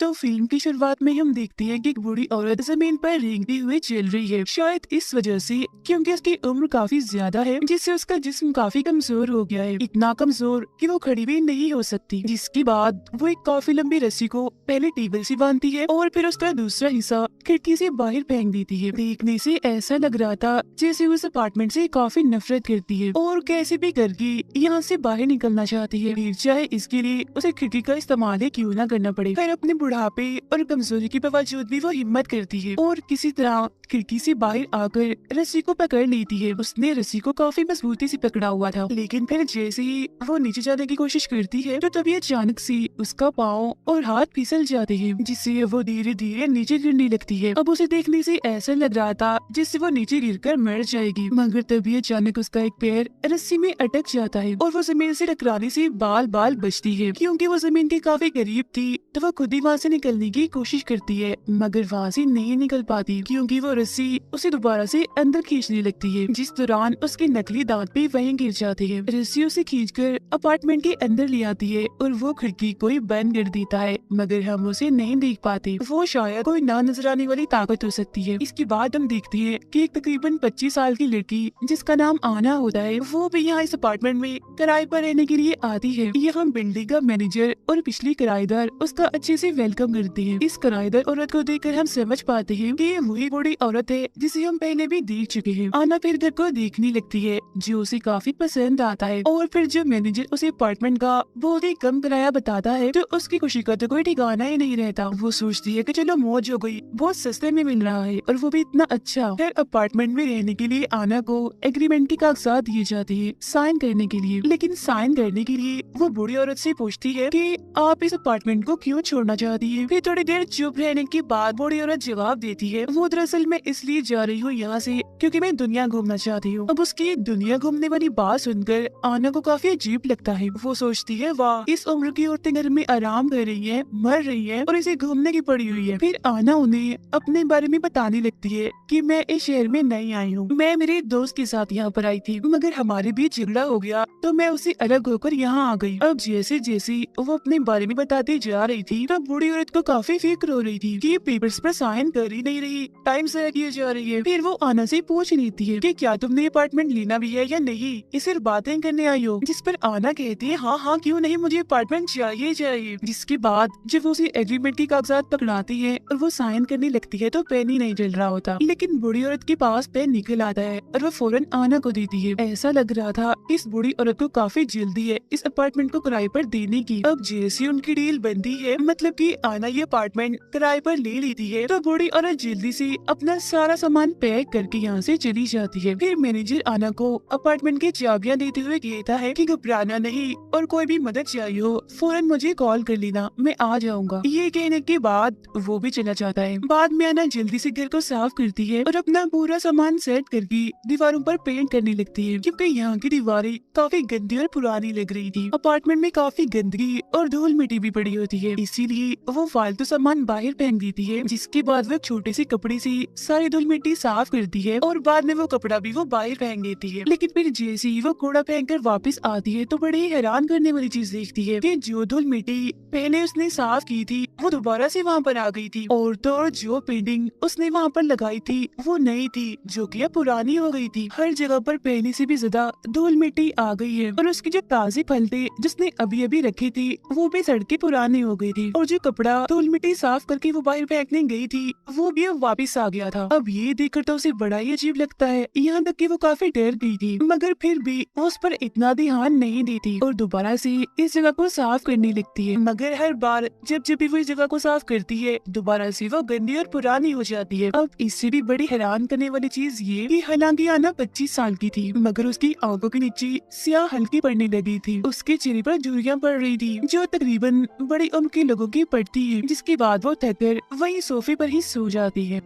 तो फिल्म की शुरुआत में हम देखते हैं कि एक बूढ़ी औरत जमीन पर रेंगते हुए चल रही है, शायद इस वजह से क्योंकि उसकी उम्र काफी ज्यादा है, जिससे उसका जिस्म काफी कमजोर हो गया है, इतना कमजोर कि वो खड़ी भी नहीं हो सकती। जिसके बाद वो एक काफी लंबी रस्सी को पहले टेबल से बांधती है और फिर उसका दूसरा हिस्सा खिड़की से बाहर फेंक देती है। देखने से ऐसा लग रहा था जैसे उस अपार्टमेंट से काफी नफरत करती है और कैसे भी करके यहाँ से बाहर निकलना चाहती है, फिर चाहे इसके लिए उसे खिड़की का इस्तेमाल ही क्यों ना करना पड़े। फिर अपने बुढ़ापे और कमजोरी के बावजूद भी वो हिम्मत करती है और किसी तरह खिड़की से बाहर आकर रस्सी को पकड़ लेती है। उसने रस्सी को काफी मजबूती से पकड़ा हुआ था, लेकिन फिर जैसे ही वो नीचे जाने की कोशिश करती है तो तभी अचानक से उसका पाँव और हाथ फिसल जाते हैं, जिससे वो धीरे धीरे नीचे गिरने लगती है। अब उसे देखने से ऐसा लग रहा था जिससे वो नीचे गिरकर मर जाएगी, मगर तभी अचानक उसका एक पैर रस्सी में अटक जाता है और वो जमीन से टकराने से बाल बाल बचती है। क्योंकि वो जमीन के काफी करीब थी तो वो खुद ही वहाँ से निकलने की कोशिश करती है, मगर वहाँ से नहीं निकल पाती क्योंकि वो रस्सी उसे दोबारा से अंदर खींचने लगती है, जिस दौरान उसके नकली दांत भी वहीं गिर जाते हैं। रस्सी उसे खींचकर अपार्टमेंट के अंदर ले आती है और वो खिड़की को ही बंद कर देता है, मगर हम उसे नहीं देख पाते। वो शायद कोई ना नजर आने वाली ताकत हो सकती है। इसके बाद हम देखते हैं कि एक तकरीबन 25 साल की लड़की जिसका नाम आना होता है, वो भी यहाँ इस अपार्टमेंट में किराए पर रहने के लिए आती है। यहाँ बिल्डिंग का मैनेजर और पिछली किराएदार उसका अच्छे से वेलकम करते हैं। इस किराएदार औरत को देखकर हम समझ पाते हैं कि ये वही बूढ़ी औरत है जिसे हम पहले भी देख चुके हैं। आना फिर घर को देखने लगती है जो उसे काफी पसंद आता है और फिर जब मैनेजर उसे अपार्टमेंट का बहुत ही कम किराया बताता है तो उसकी खुशी का तो कोई ठिकाना ही नहीं रहता। वो सोचती है कि चलो मौज हो गई, बहुत सस्ते में मिल रहा है और वो भी इतना अच्छा। फिर अपार्टमेंट में रहने के लिए आना को एग्रीमेंट के कागजात दिए जाते हैं साइन करने के लिए, लेकिन साइन करने के लिए वो बूढ़ी औरत से पूछती है कि आप इस अपार्टमेंट को क्यों छोड़ना चाहती है। फिर थोड़ी देर चुप रहने के बाद बूढ़ी औरत जवाब देती है, वो दरअसल मैं इसलिए जा रही हूँ यहाँ से क्योंकि मैं दुनिया घूमना चाहती हूँ। अब उसकी दुनिया घूमने वाली बात सुनकर आना को काफी अजीब लगता है। वो सोचती है वाह, इस उम्र की औरतें घर में आराम कर रही है, मर रही है और इसे घूमने की पड़ी हुई है। फिर आना उन्हें अपने बारे में बताने लगती है कि मैं इस शहर में नहीं आई हूँ, मैं मेरे दोस्त के साथ यहाँ पर आई थी, मगर हमारे बीच झगड़ा हो गया तो मैं उससे अलग होकर यहाँ आ गई। अब जैसे जैसे वो अपने बारे में बताती जा रही थी तब बूढ़ी औरत को काफी फिक्र हो रही थी कि पेपर्स पर साइन कर ही नहीं रही, टाइम से किए जा रही है। फिर वो आना से पूछ लेती है कि क्या तुमने अपार्टमेंट लेना भी है या नहीं, ये सिर्फ बातें करने आई हो। जिस पर आना कहती है हाँ हाँ क्यों नहीं, मुझे अपार्टमेंट चाहिए। जिसके बाद जब वो उसे एग्रीमेंट की कागजात पकड़ाती है और वो साइन करने लगती है तो पेन ही नहीं चल रहा होता, लेकिन बूढ़ी औरत के पास पेन निकल आता है और वो फौरन आना को देती है। ऐसा लग रहा था इस बूढ़ी औरत को काफी जल्दी है इस अपार्टमेंट को किराए पर देने की। अब जैसी उनकी डील बनती है, मतलब कि आना ये अपार्टमेंट किराए पर ले लेती है, तो बूढ़ी औरत जल्दी से अपना सारा सामान पैक करके यहाँ से चली जाती है। फिर मैनेजर आना को अपार्टमेंट की चाबियां देते हुए कहता है कि घबराना नहीं और कोई भी मदद चाहिए हो फौरन मुझे कॉल कर लेना, मैं आ जाऊंगा। ये कहने के बाद वो भी चला जाता है। बाद में आना जल्दी से घर को साफ करती है और अपना पूरा सामान सेट करके दीवारों पर पेंट करने लगती है, क्योंकि यहाँ की दीवारें काफी गंदी और पुरानी लग रही थी। अपार्टमेंट में काफी गंदगी और धूल मिट्टी भी पड़ी होती है, इसीलिए वो फालतू सामान बाहर फेंक देती है। जिसके बाद वो छोटे से कपड़े से सारी धूल मिट्टी साफ करती है और बाद में वो कपड़ा भी वो बाहर फेंक देती है। लेकिन फिर जैसे ही वो कूड़ा फेंक कर वापस आती है तो बड़ी हैरान करने वाली चीज देखती है कि जो धूल मिट्टी पहले उसने साफ की थी वो दोबारा से वहाँ पर आ गई थी, और तो और जो पेंटिंग उसने वहाँ पर लगाई थी वो नई थी जो कि अब पुरानी हो गई थी। हर जगह पर पहले से भी ज्यादा धूल मिट्टी आ गई है और उसके जो ताजे फल थे जिसने अभी अभी रखे थे वो भी सड़ के पुराने हो गई थी, और जो कपड़ा धूल मिट्टी साफ करके वो बाहर फेंकने गई थी वो भी अब वापिस आ गया था। अब ये देखकर तो उसे बड़ा ही अजीब लगता है, यहाँ तक कि वो काफी डर गई थी, मगर फिर भी वो उस पर इतना ध्यान नहीं देती और दोबारा से इस जगह को साफ करने लगती है। मगर हर बार जब भी वो इस जगह को साफ करती है दोबारा से वो गंदी और पुरानी हो जाती है। अब इससे भी बड़ी हैरान करने वाली चीज ये कि हालांकि आना 25 साल की थी मगर उसकी आंखों के नीचे स्याह हल्की पड़ने लगी थी, उसके चेहरे पर झुर्रियां पड़ रही थी जो तकरीबन बड़ी उम्र के लोगों की पड़ती है। जिसके बाद वो थककर वही सोफे पर ही सो जाती है।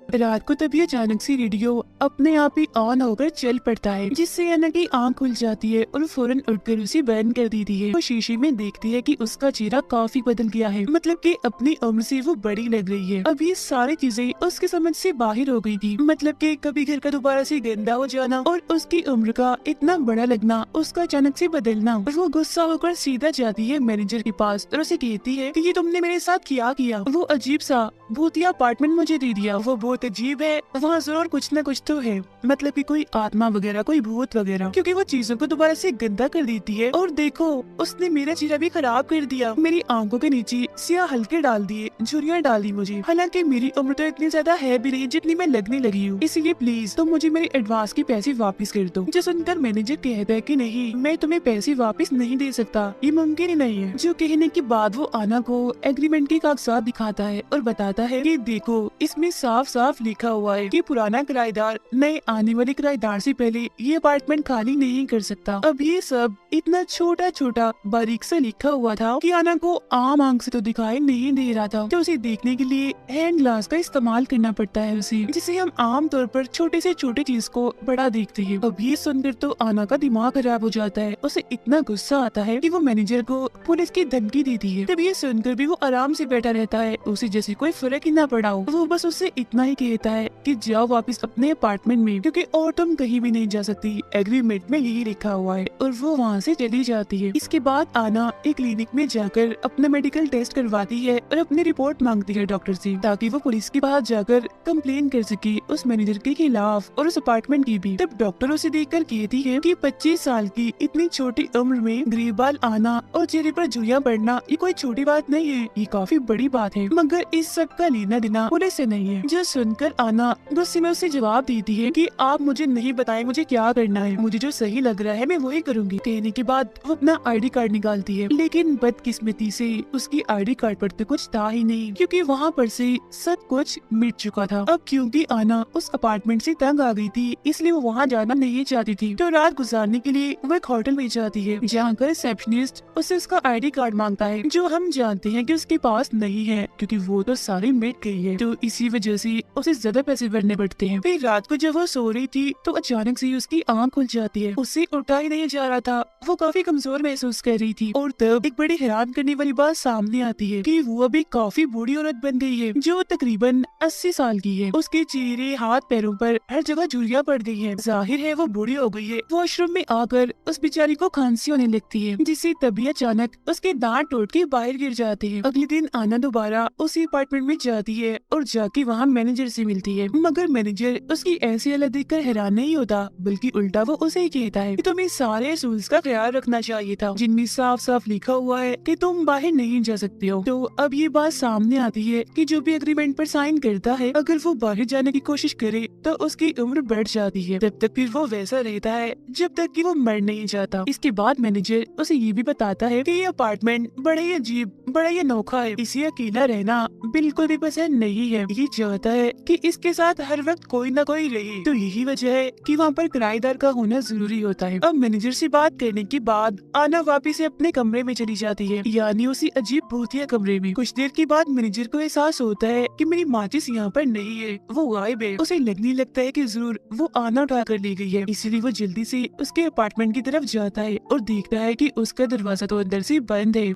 रात को तभी अचानक से रेडियो अपने आप ही ऑन होकर चल पड़ता है, जिससे अन्ना की आंख खुल जाती है और फौरन उठकर उसे बंद कर देती है। वो शीशे में देखती है कि उसका चेहरा काफी बदल गया है, मतलब कि अपनी उम्र से वो बड़ी लग रही है। अब ये सारी चीजें उसके समझ से बाहर हो गई थी, मतलब कि कभी घर का दोबारा से गंदा हो जाना और उसकी उम्र का इतना बड़ा लगना, उसका अचानक से बदलना। वो गुस्सा होकर सीधा जाती है मैनेजर के पास और उसे कहती है कि ये तुमने मेरे साथ क्या किया? वो अजीब सा भूतिया अपार्टमेंट मुझे दे दिया, वो बहुत अजीब है, वहाँ जरूर कुछ न कुछ तो है, मतलब कि कोई आत्मा वगैरह, कोई भूत वगैरह, क्योंकि वो चीजों को दोबारा से गंदा कर देती है। और देखो, उसने मेरा चेहरा भी खराब कर दिया, मेरी आंखों के नीचे सियाह हल्के डाल दिए, झुर्रियाँ डाली मुझे, हालांकि मेरी उम्र तो इतनी ज्यादा है भी नहीं जितनी मैं लगने लगी हूँ, इसीलिए प्लीज तुम मुझे मेरे एडवांस के पैसे वापस कर दो। जो सुनकर मैनेजर कहता है कि नहीं, मैं तुम्हें पैसे वापस नहीं दे सकता, ये मुमकिन ही नहीं है। जो कहने के बाद वो आना को एग्रीमेंट के कागजात दिखाता है और बताता है कि देखो, इसमें साफ साफ लिखा हुआ है कि पुराना किराएदार नए आने वाले किराएदार से पहले ये अपार्टमेंट खाली नहीं कर सकता। अब ये सब इतना छोटा छोटा बारीक से लिखा हुआ था कि आना को आम आंख से तो दिखाई नहीं दे रहा था, तो उसे देखने के लिए हैंड ग्लास का इस्तेमाल करना पड़ता है उसे, जिसे हम आम तौर पर छोटे से छोटे चीज को बड़ा देखते हैं। अब ये सुनकर तो आना का दिमाग खराब हो जाता है, उसे इतना गुस्सा आता है कि वो मैनेजर को पुलिस की धमकी देती है। तब ये सुनकर भी वो आराम से बैठा रहता है, उसे जैसे कोई फर्क ही ना पड़ा हो। वो बस उससे इतना ही कहता है कि जाओ वापस अपने अपार्टमेंट में, क्योंकि और तुम कहीं भी नहीं जा सकती, एग्रीमेंट में यही लिखा हुआ है। और वो वहाँ से चली जाती है। इसके बाद आना एक क्लिनिक में जाकर अपना मेडिकल टेस्ट करवाती है और अपनी रिपोर्ट मांगती है डॉक्टर से, ताकि वो पुलिस के पास जाकर कंप्लेन कर सके उस मैनेजर के खिलाफ और उस अपार्टमेंट की भी। तब डॉक्टर उसे देखकर कहती है कि 25 साल की इतनी छोटी उम्र में गरीब बाल आना और चेहरे पर झुर्रियां पड़ना ये कोई छोटी बात नहीं है, ये काफी बड़ी बात है, मगर इस सब का लेना देना पुलिस से नहीं है। जो सुनकर आना गुस्से में उसे जवाब देती है कि आप मुझे नहीं बताएं मुझे क्या करना है, मुझे जो सही लग रहा है मैं वही करूंगी। कहने के बाद वो अपना ID कार्ड निकालती है, लेकिन बदकिस्मती से उसकी ID कार्ड पर तो कुछ था ही नहीं, क्योंकि वहाँ पर से सब कुछ मिट चुका था। अब क्योंकि आना उस अपार्टमेंट से तंग आ गई थी, इसलिए वो वहाँ जाना नहीं चाहती थी, तो रात गुजारने के लिए वो एक होटल में जाती है, जहाँ का रिसेप्शनिस्ट उससे उसका ID कार्ड मांगता है, जो हम जानते हैं कि उसके पास नहीं है, क्योंकि वो तो सारी मिट गई है, तो इसी वजह से उसे ज्यादा पैसे भरने पड़ते हैं। फिर रात को जब वो सो रही थी तो अचानक से उसकी आंख खुल जाती है, उससे उठा ही नहीं जा रहा था, वो काफी कमजोर महसूस कर रही थी। और तब एक बड़ी हैरान करने वाली बात सामने आती है कि वो अभी काफी बूढ़ी औरत बन गई है, जो तकरीबन 80 साल की है। उसके चेहरे, हाथ, पैरों पर हर जगह झुर्रियां पड़ गई है, जाहिर है वो बूढ़ी हो गई है। वॉशरूम में आकर उस बेचारी को खांसी होने लगती है, जिससे तभी अचानक उसके दांत टूट के बाहर गिर जाते हैं। अगले दिन आना दोबारा उसी अपार्टमेंट में जाती है और जाके वहाँ मैनेजर से मिलती है, मगर मैनेजर उसकी ऐसी हालत देखकर हैरान नहीं होता, बल्कि उल्टा वो उसे ही कहता है कि तुम्हें सारे रूल्स का ख्याल रखना चाहिए था, जिनमें साफ साफ लिखा हुआ है कि तुम बाहर नहीं जा सकते हो। तो अब ये बात सामने आती है कि जो भी एग्रीमेंट पर साइन करता है, अगर वो बाहर जाने की कोशिश करे तो उसकी उम्र बढ़ जाती है, तब तक फिर वो वैसा रहता है जब तक कि वो मर नहीं जाता। इसके बाद मैनेजर उसे ये भी बताता है कि ये अपार्टमेंट बड़ा ही अजीब, बड़ा ही अनोखा है, इसे अकेला रहना बिल्कुल भी पसंद नहीं है, ये चाहता है कि इसके साथ हर वक्त कोई ना कोई रहे, तो यही वजह है कि वहाँ पर किराएदार का होना जरूरी होता है। अब मैनेजर से बात करने के बाद आना वापिस अपने कमरे में चली जाती है, यानी उसी अजीब भूतिया कमरे में। कुछ देर के बाद मैनेजर को एहसास होता है कि मेरी माचिस यहाँ पर नहीं है, वो गायब है। उसे लगने लगता है कि जरूर वो आना उठा कर ले गई है, इसीलिए वो जल्दी से उसके अपार्टमेंट की तरफ जाता है और देखता है कि उसका दरवाजा तो अंदर से बंद है।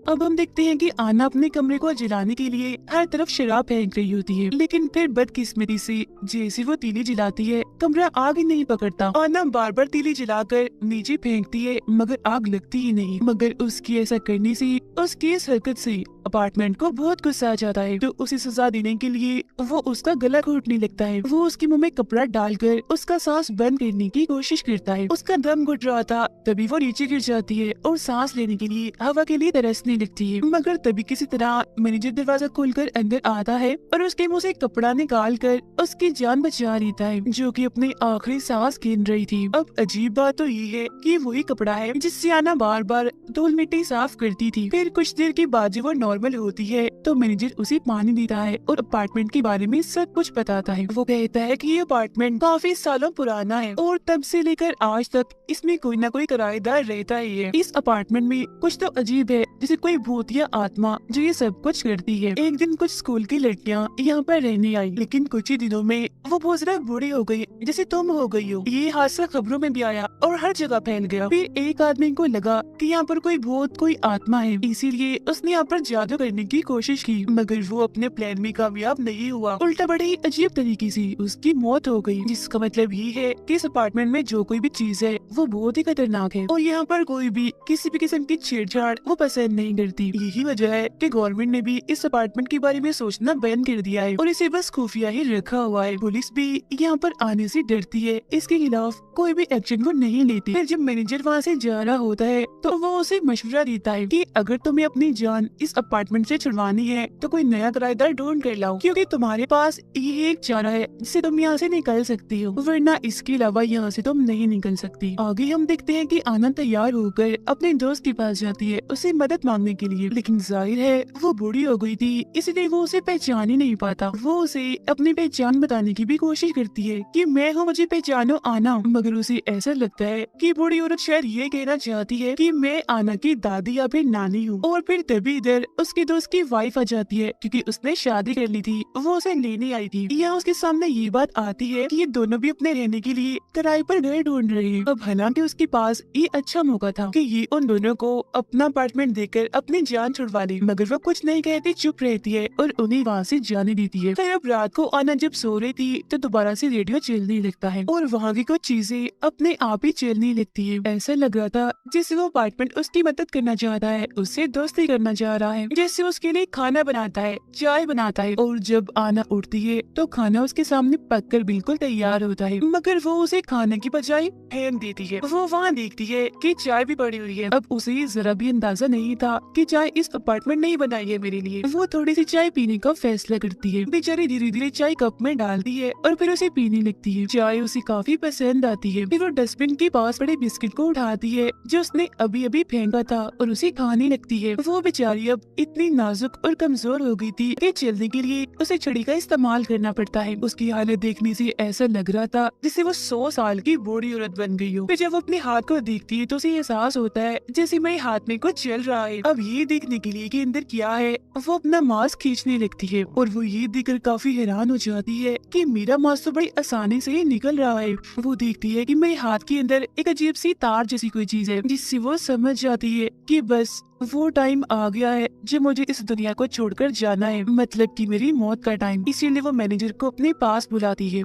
अब हम देखते हैं कि आना अपने कमरे को जलाने के लिए हर तरफ शराब फेंक रही होती है, लेकिन फिर बदकिस्मती से जैसे वो तीली जलाती है, कमरा आग ही नहीं पकड़ता। आना बार बार तीली जलाकर नीचे फेंकती है, मगर आग लगती ही नहीं। मगर उसकी ऐसा करने से, उसकी इस हरकत से अपार्टमेंट को बहुत गुस्सा आ जाता है, तो उसे सजा देने के लिए वो उसका गला घोटने लगता है। वो उसके मुंह में कपड़ा डालकर उसका सांस बंद करने की कोशिश करता है। उसका दम घुट रहा था, तभी वो नीचे गिर जाती है और सांस लेने के लिए हवा के लिए तरसने लगती है। मगर तभी किसी तरह मैनेजर दरवाजा खोलकर अंदर आता है और उसके मुंह से कपड़ा निकाल कर उसकी जान बचा लेता है, जो कि अपनी आखिरी सांस गिन रही थी। अब अजीब बात तो ये है कि वही कपड़ा है जिससे आना बार बार धूल मिट्टी साफ करती थी। फिर कुछ देर के बाद जब वो नॉर्मल होती है तो मैनेजर उसे पानी देता है और अपार्टमेंट के बारे में सब कुछ बताता है। वो कहता है कि ये अपार्टमेंट काफी सालों पुराना है और तब से लेकर आज तक इसमें कोई ना कोई किराएदार रहता ही है। इस अपार्टमेंट में कुछ तो अजीब है, जैसे कोई भूत या आत्मा जो ये सब कुछ करती है। एक दिन कुछ स्कूल की लड़कियाँ यहाँ पर रहने आई, लेकिन कुछ ही दिनों में वो बहुत ज्यादा बूढ़ी हो गई, जैसे तुम हो गई हो। ये हादसा खबरों में भी आया और हर जगह फैल गया। फिर एक आदमी को लगा कि यहाँ पर कोई भूत, कोई आत्मा है, इसीलिए उसने यहाँ पर जादू करने की कोशिश की, मगर वो अपने प्लान में कामयाब नहीं हुआ। उल्टा बड़े ही अजीब तरीके से उसकी मौत हो गई, जिसका मतलब ये है कि इस अपार्टमेंट में जो कोई भी चीज है वो बहुत ही खतरनाक है और यहाँ पर कोई भी किसी भी किस्म की छेड़छाड़ वो पसंद नहीं करती। यही वजह है कि गवर्नमेंट ने भी इस अपार्टमेंट के बारे में सोचना बैन कर दिया है और इसे बस खुफिया ही रखा हुआ है। पुलिस भी यहाँ पर आने से डरती है, इसके खिलाफ कोई भी एक्शन वो नहीं लेती। फिर जब मैनेजर वहाँ से जा रहा होता है तो वो उसे मशवरा देता है कि अगर तुम्हें अपनी जान इस अपार्टमेंट से छुड़वानी है तो कोई नया किराएदार ढूंढ कर लाओ, क्योंकि तुम्हारे पास ये एक चारा है जिससे तुम यहाँ से निकल सकती हो, वरना इसके अलावा यहाँ से तुम नहीं निकल सकती। आगे हम देखते हैं कि आनंद तैयार होकर अपने दोस्त के पास जाती है उसे मदद मांगने के लिए, लेकिन जाहिर है वो बूढ़ी हो गई थी, इसलिए वो उसे पहचान ही नहीं पाता। वो उसे अपनी पहचान बताने की भी कोशिश करती है कि मैं हूँ, मुझे पहचानो आना, मगर उसे ऐसा लगता है कि बूढ़ी औरत शायद ये कहना चाहती है कि मैं आना की दादी या फिर नानी हूँ। और फिर तभी इधर उसके दोस्त की वाइफ आ जाती है, क्योंकि उसने शादी कर ली थी, वो उसे लेने आई थी। यहाँ उसके सामने ये बात आती है कि ये दोनों भी अपने रहने के लिए किराए पर घर ढूंढ रहे हैं। अब हालांकि उसके पास ये अच्छा मौका था कि ये उन दोनों को अपना अपार्टमेंट देकर अपनी जान छुड़वा ले, मगर वो कुछ नहीं कहती, चुप रहती है और उन्हें वहाँ से जाने देती है। फिर अब रात को आना जब सो रही थी तो दोबारा से रेडियो चलने लगता है और वहाँ की कुछ चीजें अपने आप ही चलने लगती है। ऐसा लग रहा था जैसे वो अपार्टमेंट उसकी मदद करना चाहता है, उससे दोस्ती करना चाह रहा है, जैसे उसके लिए खाना बनाता है, चाय बनाता है, और जब आना उठती है तो खाना उसके सामने पककर बिल्कुल तैयार होता है, मगर वो उसे खाने की बजाय फेंक देती है। वो वहाँ देखती है कि चाय भी पड़ी हुई है। अब उसे जरा भी अंदाजा नहीं था कि चाय इस अपार्टमेंट नहीं बनाई है मेरे लिए। वो थोड़ी सी चाय पीने का फैसला करती है। बेचारी धीरे धीरे चाय कप में डालती है और फिर उसे पीने लगती है। चाय उसे काफी पसंद आती है। फिर वो डस्टबिन के पास पड़े बिस्किट को उठाती है जो उसने अभी अभी फेंका था और उसे खाने लगती है। वो बेचारी अब इतनी नाजुक और कमजोर हो गई थी कि चलने के लिए उसे छड़ी का इस्तेमाल करना पड़ता है। उसकी हालत देखने से ऐसा लग रहा था जैसे वो 100 साल की बूढ़ी औरत बन गई हो। फिर जब वो अपने हाथ को देखती है तो उसे एहसास होता है जैसे मेरे हाथ में कुछ चल रहा है। अब ये देखने के लिए कि अंदर क्या है, वो अपना मास्क खींचने लगती है और वो ये देखकर काफी हैरान हो जाती है कि मेरा मास्क तो बड़ी आसानी से ही निकल रहा है। वो देखती है कि मेरे हाथ के अंदर एक अजीब सी तार जैसी कोई चीज है, जिससे वो समझ जाती है कि बस वो टाइम आ गया है जब मुझे इस दुनिया को छोड़कर जाना है, मतलब कि मेरी मौत का टाइम। इसीलिए वो मैनेजर को अपने पास बुलाती है।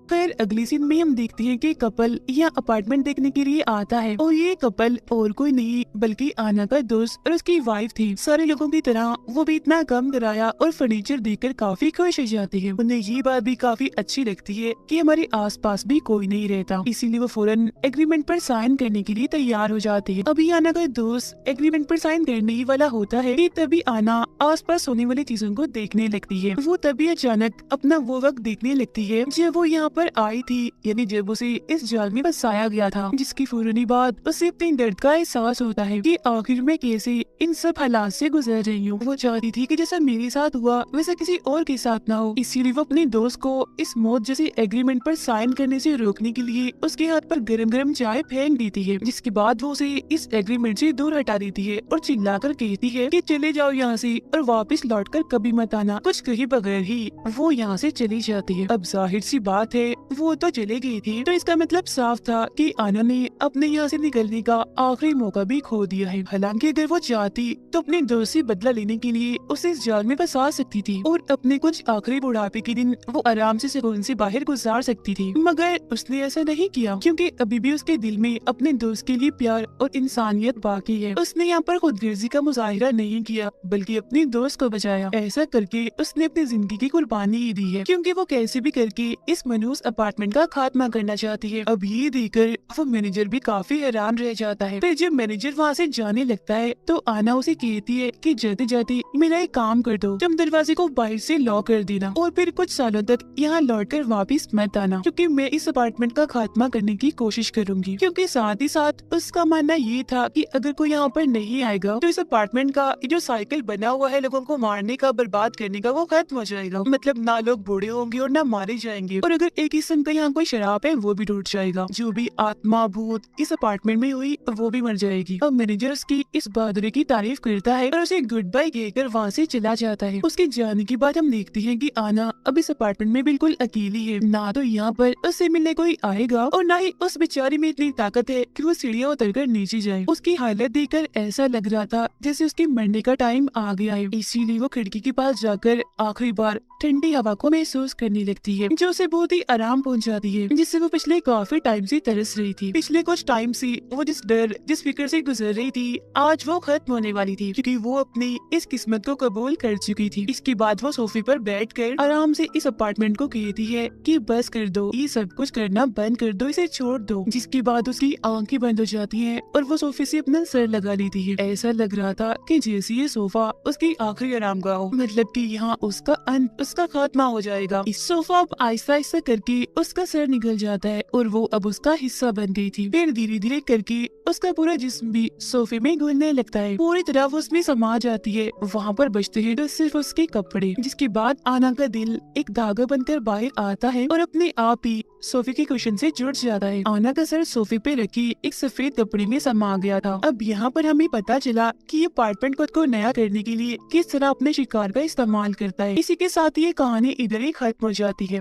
खैर अगली सीन में हम देखते हैं कि कपल यहाँ अपार्टमेंट देखने के लिए आता है और ये कपल और कोई नहीं बल्कि आना का दोस्त और उसकी वाइफ थी। सारे लोगों की तरह वो भी इतना कम किराया और फर्नीचर देखकर काफी खुश हो जाती है। उन्हें ये बात भी काफी अच्छी लगती है कि हमारे आसपास भी कोई नहीं रहता, इसीलिए वो फौरन एग्रीमेंट पर साइन करने के लिए तैयार हो जाती है। अभी आना का दोस्त एग्रीमेंट पर साइन करने ही वाला होता है कि तभी आना आसपास होने वाली चीजों को देखने लगती है। वो तभी अचानक अपना वो वक्त देखने लगती है जब वो यहाँ पर आई थी, यानी जब उसे इस जाल में फंसाया गया था, जिसकी फौरनी बाद उसे अपने दर्द का एहसास होता है कि आखिर में कैसे इन सब हालात से गुजर रही हूँ। वो चाहती थी कि जैसा मेरे साथ हुआ वैसा किसी और के साथ ना हो, इसीलिए वो अपने दोस्त को इस मौत जैसे एग्रीमेंट पर साइन करने से रोकने के लिए उसके हाथ पर गरम गरम चाय फेंक देती है, जिसके बाद वो उसे इस एग्रीमेंट से दूर हटा देती है और चिल्लाकर कहती है कि चले जाओ यहाँ से और वापस लौटकर कभी मत आना। कुछ कहे बगैर ही वो यहाँ से चली जाती है। अब जाहिर सी बात है वो तो चले गई थी, तो इसका मतलब साफ था कि आना ने अपने यहाँ से निकलने का आखिरी मौका भी खो दिया है। हालांकि अगर वो चाहती तो अपने दोस्त से बदला लेने के लिए उसे इस जाल में फंसा सकती थी और अपने कुछ आखिरी बुढ़ापे के दिन वो आराम से सुकून से बाहर गुजार सकती थी, मगर उसने ऐसा नहीं किया क्योंकि अभी भी उसके दिल में अपने दोस्त के लिए प्यार और इंसानियत बाकी है। उसने यहाँ पर खुदगर्जी का मुजाहिरा नहीं किया बल्कि अपने दोस्त को बचाया। ऐसा करके उसने अपनी जिंदगी की कुर्बानी ही दी है, क्योंकि वो कैसे भी करके इस मनहूस उस अपार्टमेंट का खात्मा करना चाहती है। अब ये देखकर वो मैनेजर भी काफी हैरान रह जाता है। फिर जब मैनेजर वहाँ से जाने लगता है तो आना उसे कहती है कि जाते जाते मेरा एक काम कर दो, तुम दरवाजे को बाहर से लॉक कर देना और फिर कुछ सालों तक यहाँ लौटकर वापस मत आना, क्योंकि मैं इस अपार्टमेंट का खात्मा करने की कोशिश करूंगी। क्योंकि साथ ही साथ उसका मानना ये था कि अगर कोई यहाँ पर नहीं आएगा तो इस अपार्टमेंट का जो साइकिल बना हुआ है लोगों को मारने का, बर्बाद करने का, वो खत्म हो जाएगा। मतलब ना लोग बूढ़े होंगे और ना मारे जाएंगे, और अगर एक किस्म का यहाँ कोई शराब है वो भी टूट जाएगा। जो भी आत्मा भूत इस अपार्टमेंट में हुई वो भी मर जाएगी। अब मैनेजर उसकी इस बहादुरी की तारीफ करता है और उसे गुड बाय कहकर वहाँ से चला जाता है। उसके जाने के बाद हम देखते हैं कि आना अब इस अपार्टमेंट में बिल्कुल अकेली है। ना तो यहाँ पर उससे मिलने कोई आएगा और ना ही उस बेचारी में इतनी ताकत है कि वो सीढ़ियाँ उतरकर नीचे जाए। उसकी हालत देखकर ऐसा लग रहा था जैसे उसके मरने का टाइम आ गया है। इसीलिए वो खिड़की के पास जाकर आखिरी बार ठंडी हवा को महसूस करने लगती है, जो उसे बहुत ही आराम पहुंचाती है, जिससे वो पिछले काफी टाइम से तरस रही थी। पिछले कुछ टाइम से वो जिस डर जिस फिक्र से गुजर रही थी आज वो खत्म होने वाली थी, क्योंकि वो अपनी इस किस्मत को कबूल कर चुकी थी। इसके बाद वो सोफे पर बैठकर आराम से इस अपार्टमेंट को कहती है कि बस कर दो, ये सब कुछ करना बंद कर दो, इसे छोड़ दो। जिसके बाद उसकी आंखें बंद हो जाती हैं और वो सोफे से अपना सर लगा लेती है। ऐसा लग रहा था कि जैसे ये सोफा उसकी आखिरी आरामगाह हो, मतलब कि यहाँ उसका अंत, उसका खात्मा हो जाएगा। इस सोफा अब आहिस्ता आहिस्ता करके उसका सर निकल जाता है और वो अब उसका हिस्सा बन गई थी। फिर धीरे धीरे करके उसका पूरा जिस्म भी सोफे में घुलने लगता है, पूरी तरह वो उसमें समा जाती है। वहाँ पर बचते हैं तो सिर्फ उसके कपड़े। जिसके बाद आना का दिल एक धागा बनकर बाहर आता है और अपने आप ही सोफे के कुशन से जुड़ जाता है। आना का सर सोफे पे रखी एक सफेद कपड़े में समा गया था। अब यहाँ पर हमें पता चला कि ये अपार्टमेंट खुद को नया करने के लिए किस तरह अपने शिकार का इस्तेमाल करता है। इसी के साथ ये कहानी इधर ही खत्म हो जाती है।